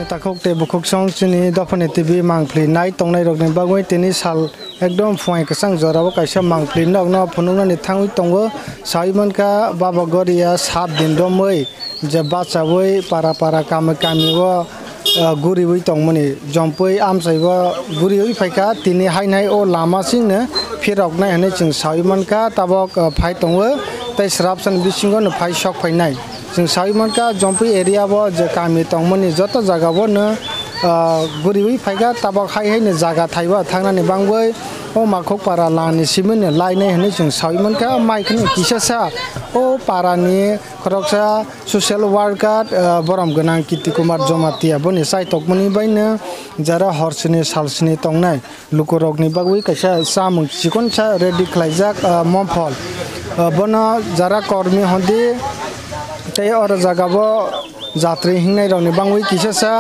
takok te bukuk song chini dofane tv mangpli nai tongnai rokni bagoi tini sal ekdom phoi kasang jorabo kaisa mangpli nokno phunungna ni thangui tongo saimanka baba goria 7 din domoi je bachawoi para para kami wo guriwi tongmani jompoi amsaibo guriwi phaika tini hainai o lama singna phiroknai hane ching saimanka tabok phai tongo tai srapsan bisingo no phai sok phainai जों साइमनका jumpy area बो जे कामी तंगमनि जत जागा बो न गुरिबै फाइगा ताबक हाय हाय न जागा थाइबा थांनानि बांबै ओ माखक पारा लानि सिमन लाइनाय हने जों साइमनका माइकनि किसासा ओ पारानि खरकसा सोशल वर्कार बरम गनां किति कुमार जमातिया बनि साइतकमनि बायनो जरा हरसनि सालसनि तंगनाय लुकरकनि बागै कैसा सामुं सिकनसा रेडि खलाइजाक मफल बना जरा कर्मी हदि तै और जगाबो जात्रि हिंनाय रंनि बांगै किसासा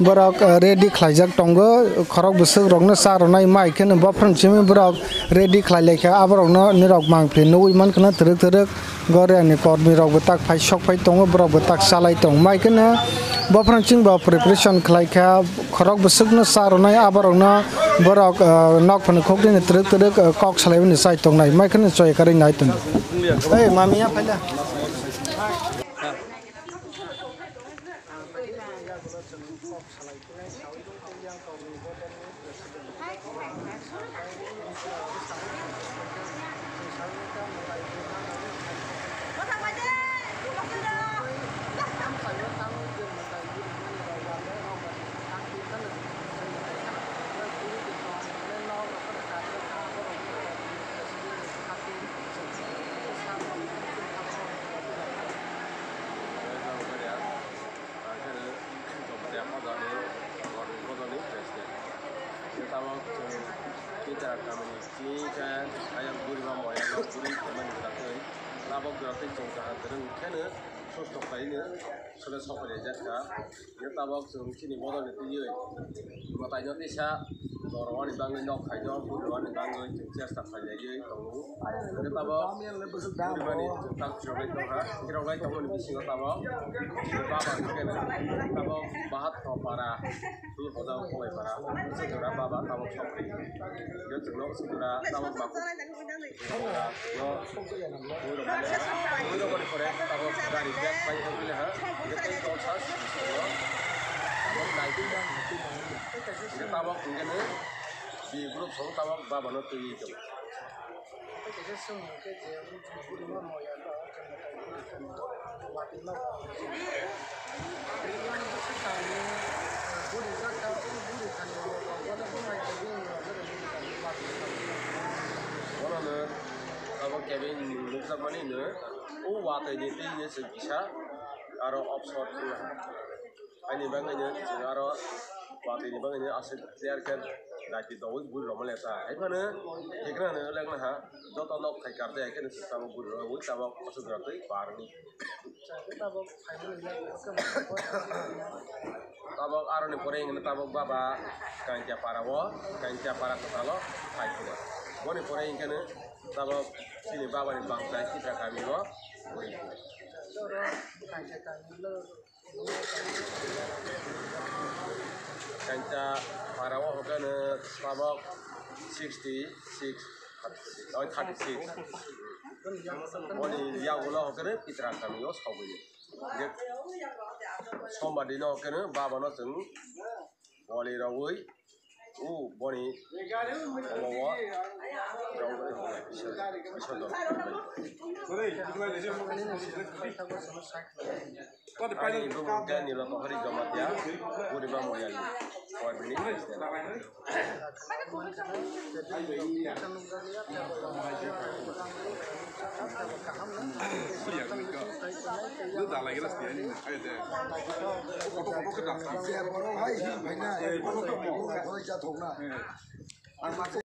बरक रेडि खलाइजाक टंगो खरक बसक रंनो सारनाय माइकन बफ्रंसिम बरक रेडि खलाइलेखा आबरकनो निरक मांफि नौइ मानखना थरक थरक गरेनि कर्मी रकबो ताक फाइ सक फाइ टंगो बरकबो ताक सालाय टंग माइकन बफ्रंसिम बा प्रिपरेशन खलाइखा खरक बसकनो सारनाय आबरकनो बरक नकफन खोकदिन थरक थरक कक सालायबनि साइ टंगनाय माइकन चय करै नायतन ए Mamiya phyla kita kami jika ayam gurih mau ayam gurih teman kita tu, labok gratis jangka terus kena sosok lainnya sudah sokol aja kan, kita labok sini modal itu je, matanya tisha, orang ini bangun nak kaji orang ini bangun jengkel tak kaji je, tahu, kita labok gurih mana tak coba itu ha, kita orang itu mana bising labok, labok bahat kau para, tu hodal kau para, segera babak labok sokol. Dia terlalu segera tahu baku. Lo, udah boleh korek. Tahu dari back baik boleh ha. Dia kayak kau sas. Tahu naik tu. Dia tahu mungkin di grup semua tahu bapa nak tu itu. Kalau Kevin luksa mana ni, watai ni ni sebisa, aro offshore tu lah. Ini bangnya, aro watai ni bangnya asyik tiarkan, nanti tahu bulu lama lesa. Mana, ikhlas ni lagi nah, jauh nak khai kerja, ikhlas sama bulu lama, bulu sama masuk gratis, parni. Tabok aro ni poreng, tabok baba, kancah parawo, kancah para ketalo, khai tu. Boleh poreng kan? Tabok sini baba ni bangsa kita kami lo, kancah parawo kan tabok 66, 36. Boleh dia ulah kan kita kami lo sahaja. Somebody no kan baba no seng, boleh rawui. Boni, bawa, ibu dan nila tohari jamat ya, gurih bamu ya, kau ini. Dah lagi lah sih ini, ada. Kau